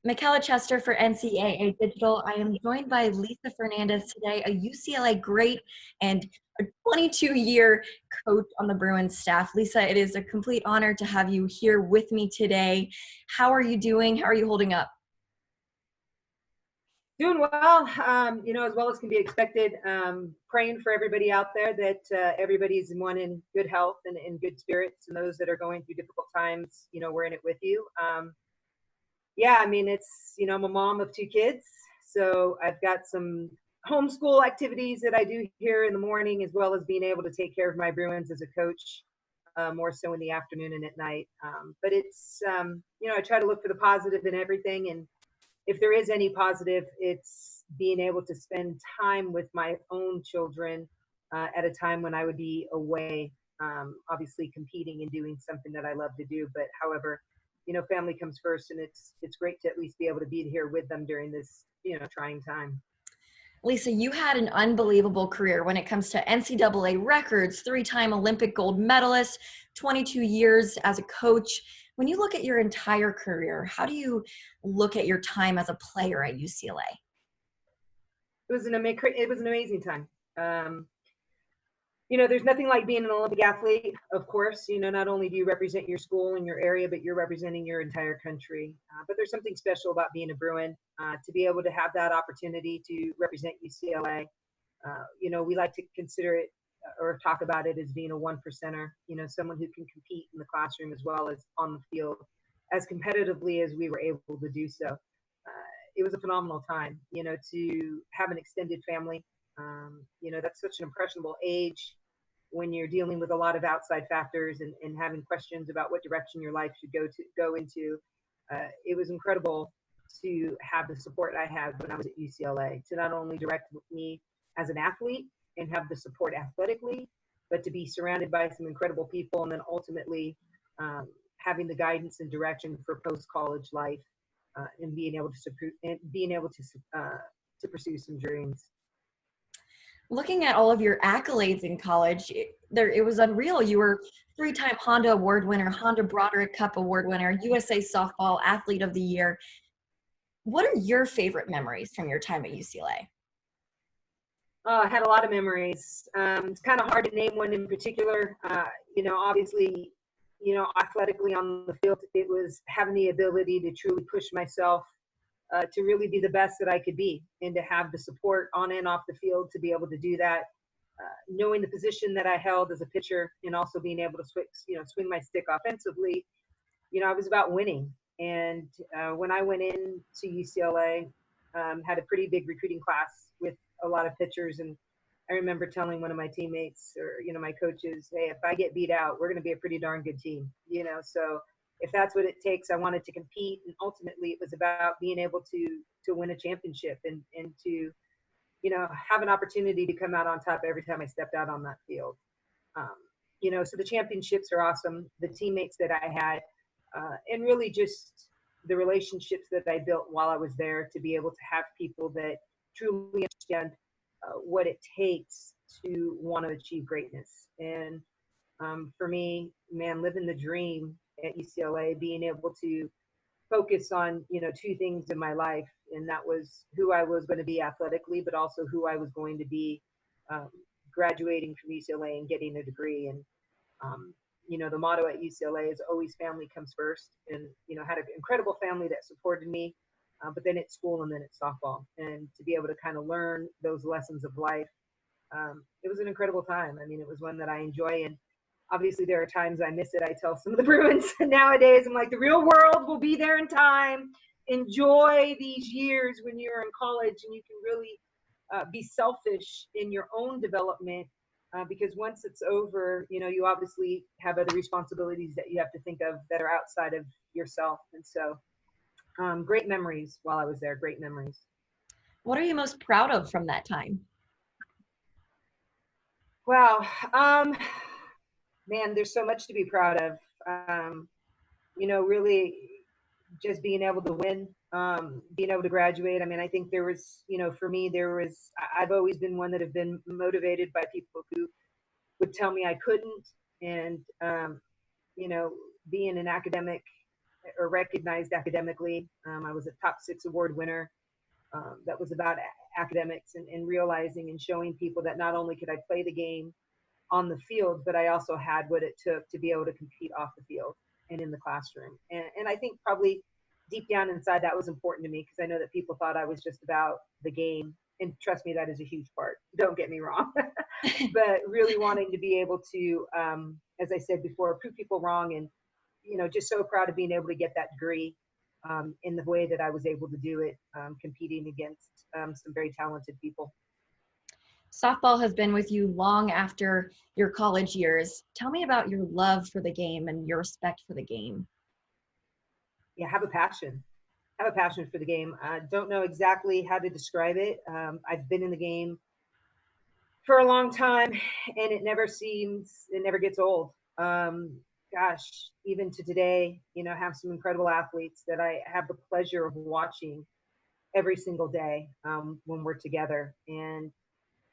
Michella Chester for NCAA Digital. I am joined by Lisa Fernandez today, a UCLA great and a 22-year coach on the Bruins staff. Lisa, it is a complete honor to have you here with me today. How are you doing? How are you holding up? Doing well, as well as can be expected. Praying for everybody out there that everybody's in good health and in good spirits, and those that are going through difficult times, we're in it with you. I'm a mom of 2 kids, so I've got some homeschool activities that I do here in the morning, as well as being able to take care of my Bruins as a coach, more so in the afternoon and at night. But it's, I try to look for the positive in everything, and if there is any positive, it's being able to spend time with my own children at a time when I would be away, obviously competing and doing something that I love to do. But however, family comes first, and it's great to at least be able to be here with them during this, trying time. Lisa, you had an unbelievable career when it comes to NCAA records, 3-time Olympic gold medalist, 22 years as a coach. When you look at your entire career, how do you look at your time as a player at UCLA? It was an amazing time. There's nothing like being an Olympic athlete, of course. Not only do you represent your school and your area, but you're representing your entire country. But there's something special about being a Bruin, to be able to have that opportunity to represent UCLA. We like to consider it or talk about it as being a 1%er, someone who can compete in the classroom as well as on the field as competitively as we were able to do so. It was a phenomenal time, to have an extended family. That's such an impressionable age when you're dealing with a lot of outside factors and having questions about what direction your life should go into. It was incredible to have the support I had when I was at UCLA, to not only direct me as an athlete and have the support athletically, but to be surrounded by some incredible people, and then ultimately having the guidance and direction for post-college life, and being able to pursue some dreams. Looking at all of your accolades in college, it was unreal. You were 3-time Honda Award winner, Honda Broderick Cup Award winner, USA Softball Athlete of the Year. What are your favorite memories from your time at UCLA? I had a lot of memories. It's kind of hard to name one in particular. Obviously, athletically on the field, it was having the ability to truly push myself to really be the best that I could be, and to have the support on and off the field to be able to do that. Knowing the position that I held as a pitcher, and also being able to swing my stick offensively, I was about winning. And when I went in to UCLA, had a pretty big recruiting class with a lot of pitchers, and I remember telling one of my teammates or my coaches, hey, if I get beat out, we're going to be a pretty darn good team. So if that's what it takes, I wanted to compete, and ultimately it was about being able to win a championship and to have an opportunity to come out on top every time I stepped out on that field. So the championships are awesome, the teammates that I had, and really just the relationships that I built while I was there, to be able to have people that truly understand what it takes to want to achieve greatness. And for me, man, living the dream at UCLA, being able to focus on 2 things in my life, and that was who I was going to be athletically, but also who I was going to be graduating from UCLA and getting a degree. And the motto at UCLA is always family comes first, and had an incredible family that supported me, but then it's school, and then it's softball, and to be able to kind of learn those lessons of life, it was an incredible time. It was one that I enjoy, and obviously there are times I miss it. I tell some of the Bruins nowadays, I'm like, the real world will be there in time. Enjoy these years when you're in college, and you can really be selfish in your own development, because once it's over, you obviously have other responsibilities that you have to think of that are outside of yourself. And so great memories while I was there, great memories. What are you most proud of from that time? Wow. Man, there's so much to be proud of. Really just being able to win, being able to graduate. I think there was, for me, I've always been one that have been motivated by people who would tell me I couldn't. And, being an academic or recognized academically. I was a top 6 award winner. That was about academics and realizing and showing people that not only could I play the game on the field, but I also had what it took to be able to compete off the field and in the classroom. And I think probably deep down inside that was important to me, because I know that people thought I was just about the game. And trust me, that is a huge part. Don't get me wrong. But really wanting to be able to, as I said before, prove people wrong, and just so proud of being able to get that degree in the way that I was able to do it, competing against some very talented people. Softball has been with you long after your college years. Tell me about your love for the game and your respect for the game. Yeah, have a passion. Have a passion for the game. I don't know exactly how to describe it. I've been in the game for a long time, and it never gets old. Gosh, even to today, have some incredible athletes that I have the pleasure of watching every single day when we're together. And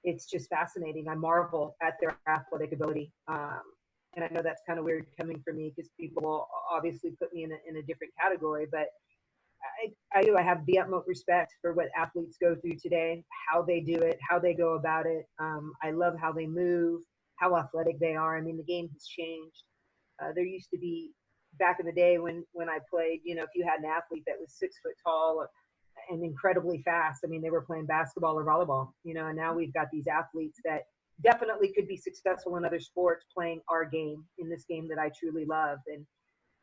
it's just fascinating. I marvel at their athletic ability. And I know that's kind of weird coming from me, because people will obviously put me in a different category, but I have the utmost respect for what athletes go through today, how they do it, how they go about it. I love how they move, how athletic they are. I mean, the game has changed. There used to be, back in the day when I played, if you had an athlete that was 6 foot tall and incredibly fast, I mean, they were playing basketball or volleyball, and now we've got these athletes that definitely could be successful in other sports playing our game, in this game that I truly love. And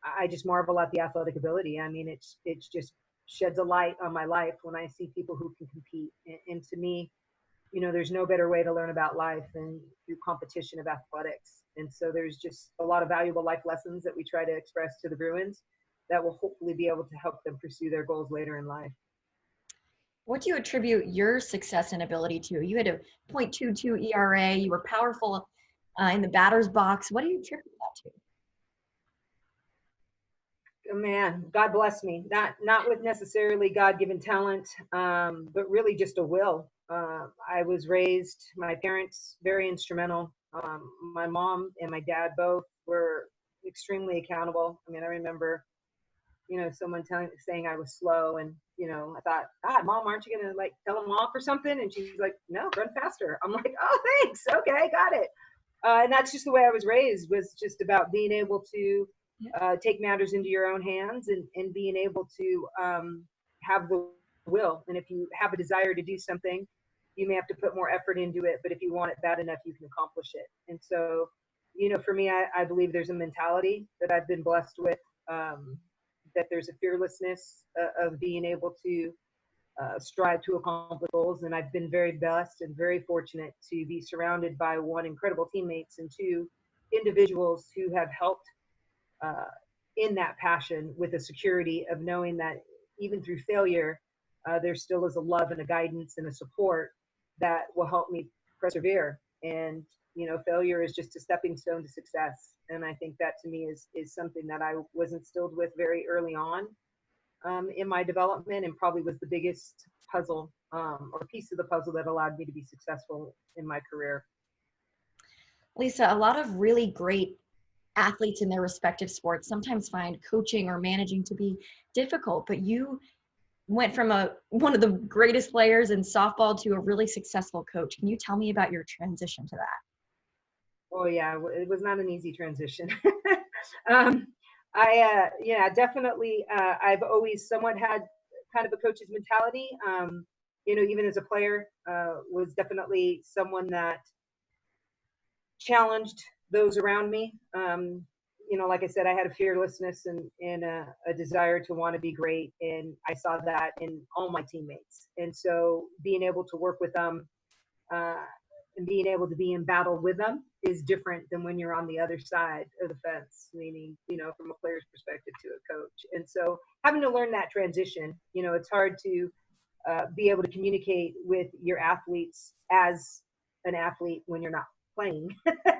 I just marvel at the athletic ability. I mean, it's just sheds a light on my life when I see people who can compete. And to me, there's no better way to learn about life than through competition of athletics. And so there's just a lot of valuable life lessons that we try to express to the Bruins that will hopefully be able to help them pursue their goals later in life. What do you attribute your success and ability to? You had a .22 ERA. You were powerful in the batter's box. What do you attribute that to? Oh, man, God bless me. Not with necessarily God-given talent, but really just a will. I was raised, my parents very instrumental. My mom and my dad both were extremely accountable. I mean, I remember, someone saying I was slow, and I thought, God, Mom, aren't you gonna tell them off or something? And she's like, no, run faster. I'm like, oh, thanks, okay, got it. And that's just the way I was raised, was just about being able to take matters into your own hands, and being able to have the will. And if you have a desire to do something, you may have to put more effort into it, but if you want it bad enough, you can accomplish it. And so, for me, I believe there's a mentality that I've been blessed with, that there's a fearlessness of being able to strive to accomplish goals. And I've been very blessed and very fortunate to be surrounded by, 1, incredible teammates, and 2, individuals who have helped in that passion, with a security of knowing that even through failure, there still is a love and a guidance and a support that will help me persevere. And failure is just a stepping stone to success. And I think that, to me, is something that I was instilled with very early on in my development, and probably was the biggest puzzle or piece of the puzzle that allowed me to be successful in my career. Lisa, a lot of really great athletes in their respective sports sometimes find coaching or managing to be difficult, but you went from one of the greatest players in softball to a really successful coach. Can you tell me about your transition to that? Oh yeah, it was not an easy transition. Definitely. I've always somewhat had kind of a coach's mentality. Even as a player, was definitely someone that challenged those around me. Like I said, I had a fearlessness and a desire to want to be great. And I saw that in all my teammates. And so being able to work with them and being able to be in battle with them is different than when you're on the other side of the fence, meaning, from a player's perspective to a coach. And so having to learn that transition, it's hard to be able to communicate with your athletes as an athlete when you're not playing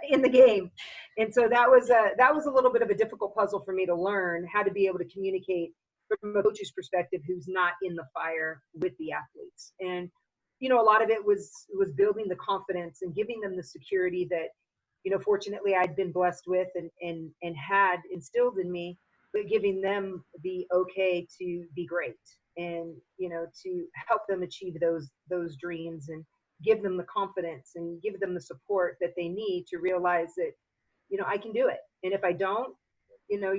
in the game. And so that was a little bit of a difficult puzzle for me to learn, how to be able to communicate from a coach's perspective who's not in the fire with the athletes. And a lot of it was building the confidence and giving them the security that fortunately I'd been blessed with and had instilled in me but giving them the okay to be great, and to help them achieve those dreams, and give them the confidence and give them the support that they need to realize that I can do it. And if I don't, you know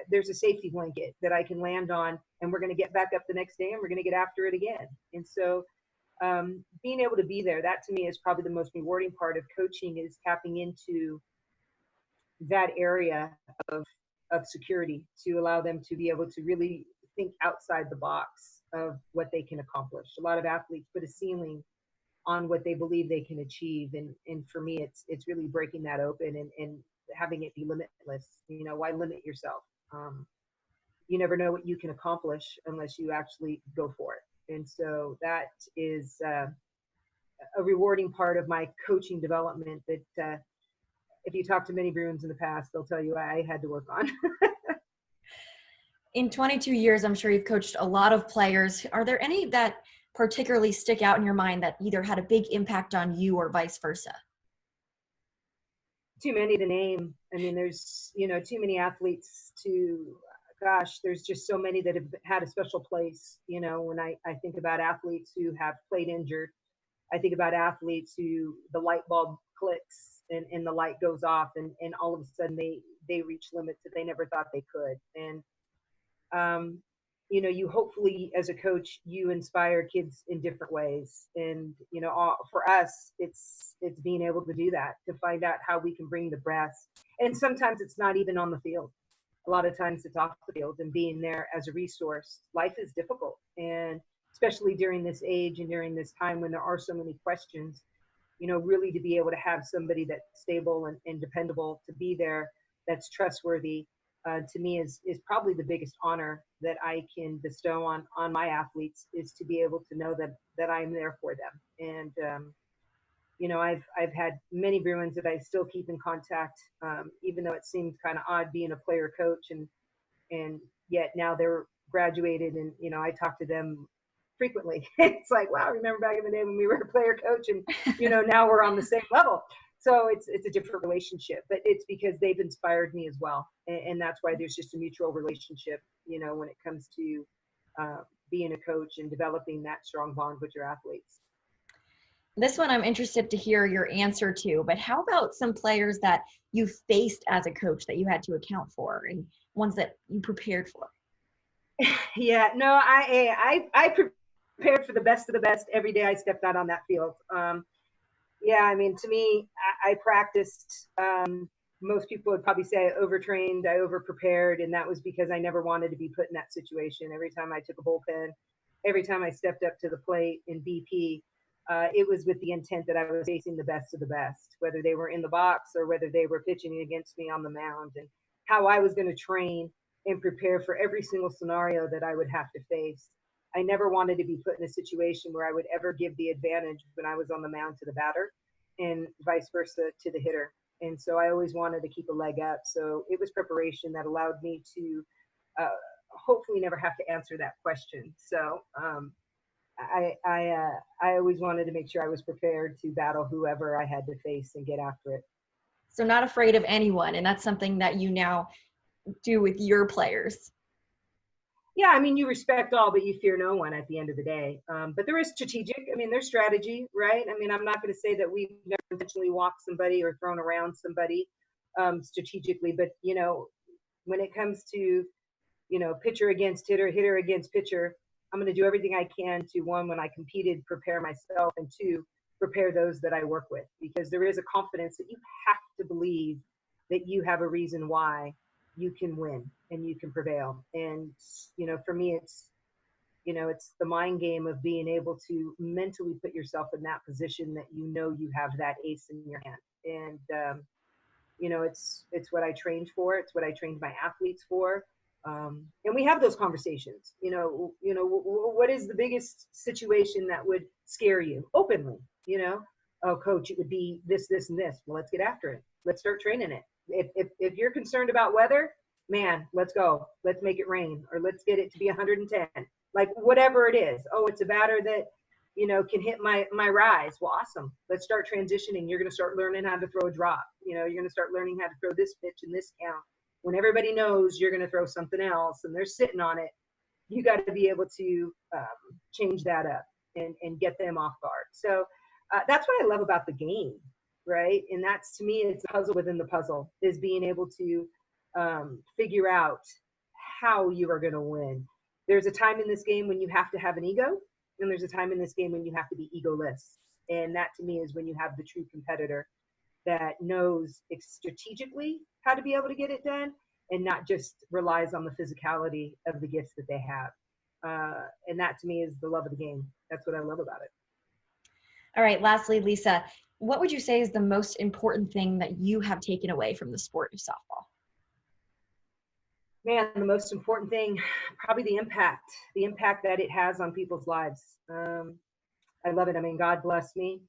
there's a safety blanket that I can land on, and we're going to get back up the next day and we're going to get after it again. And so being able to be there, that to me is probably the most rewarding part of coaching, is tapping into that area of security, to allow them to be able to really think outside the box of what they can accomplish. A lot of athletes put a ceiling on what they believe they can achieve, and for me, it's really breaking that open, and having it be limitless. Why limit yourself? You never know what you can accomplish unless you actually go for it. And so that is a rewarding part of my coaching development that if you talk to many Bruins in the past, they'll tell you I had to work on. In 22 years, I'm sure you've coached a lot of players. Are there any that particularly stick out in your mind that either had a big impact on you or vice versa? Too many to name. I mean, there's, too many athletes there's just so many that have had a special place. When I think about athletes who have played injured, I think about athletes who the light bulb clicks and the light goes off, and all of a sudden they reach limits that they never thought they could. And you hopefully, as a coach, you inspire kids in different ways. And for us, it's being able to do that, to find out how we can bring the best. And sometimes it's not even on the field. A lot of times it's off the field, and being there as a resource. Life is difficult, and especially during this age and during this time when there are so many questions, really to be able to have somebody that's stable and dependable, to be there, that's trustworthy, to me is probably the biggest honor that I can bestow on my athletes, is to be able to know that I'm there for them. And I've had many Bruins that I still keep in contact, even though it seems kind of odd being a player coach, and yet now they're graduated, and I talk to them frequently. It's like, wow, remember back in the day when we were a player coach, and now we're on the same level. So it's a different relationship, but it's because they've inspired me as well, and that's why there's just a mutual relationship, when it comes to being a coach and developing that strong bond with your athletes. This one I'm interested to hear your answer to, but how about some players that you faced as a coach that you had to account for, and ones that you prepared for? Yeah, no, I prepared for the best of the best every day I stepped out on that field. Yeah, I mean, to me, I practiced. Most people would probably say I overtrained, I overprepared, and that was because I never wanted to be put in that situation. Every time I took a bullpen, every time I stepped up to the plate in BP, it was with the intent that I was facing the best of the best, whether they were in the box or whether they were pitching against me on the mound, and how I was going to train and prepare for every single scenario that I would have to face. I never wanted to be put in a situation where I would ever give the advantage when I was on the mound to the batter, and vice versa to the hitter. And so I always wanted to keep a leg up. So it was preparation that allowed me to hopefully never have to answer that question. So I always wanted to make sure I was prepared to battle whoever I had to face and get after it. So not afraid of anyone, and that's something that you now do with your players. Yeah, I mean, you respect all, but you fear no one at the end of the day. But there is strategic. I mean, there's strategy, right? I mean, I'm not going to say that we've never intentionally walked somebody or thrown around somebody strategically. But, when it comes to, pitcher against hitter, hitter against pitcher, I'm going to do everything I can to, one, when I competed, prepare myself, and two, prepare those that I work with. Because there is a confidence that you have to believe that you have a reason why you can win and you can prevail. And, for me, it's the mind game of being able to mentally put yourself in that position that you have that ace in your hand. And, it's what I trained for. It's what I trained my athletes for. And we have those conversations, what is the biggest situation that would scare you openly, oh, coach, it would be this, this, and this. Well, let's get after it. Let's start training it. If you're concerned about weather, man, let's go. Let's make it rain, or let's get it to be 110. Like whatever it is. Oh, it's a batter that, can hit my rise. Well, awesome. Let's start transitioning. You're going to start learning how to throw a drop. You're going to start learning how to throw this pitch in this count. when everybody knows you're going to throw something else and they're sitting on it, you got to be able to change that up and get them off guard. So that's what I love about the game, right? And that's, to me, it's a puzzle within the puzzle, is being able to figure out how you are going to win. There's a time in this game when you have to have an ego, and there's a time in this game when you have to be egoless. And that, to me, is when you have the true competitor that knows strategically how to be able to get it done, and not just relies on the physicality of the gifts that they have. And that, to me, is the love of the game. That's what I love about it. All right, lastly, Lisa, what would you say is the most important thing that you have taken away from the sport of softball? Man, the most important thing, probably the impact that it has on people's lives. I love it. I mean, God blessed me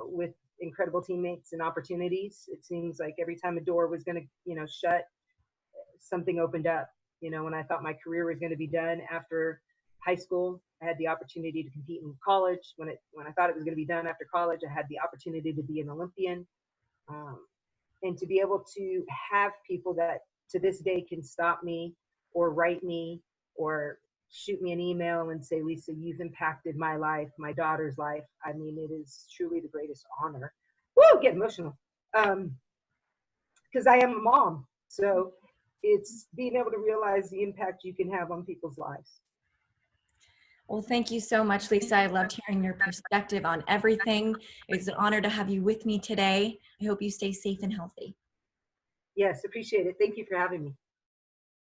with incredible teammates and opportunities. It seems like every time a door was going to, shut, something opened up. When I thought my career was going to be done after high school, I had the opportunity to compete in college. When I thought it was going to be done after college, I had the opportunity to be an Olympian, and to be able to have people that to this day can stop me or write me or shoot me an email and say, Lisa, you've impacted my life, my daughter's life. I mean, it is truly the greatest honor. Woo, get emotional. Because I am a mom. So it's being able to realize the impact you can have on people's lives. Well, thank you so much, Lisa. I loved hearing your perspective on everything. It's an honor to have you with me today. I hope you stay safe and healthy. Yes, appreciate it. Thank you for having me.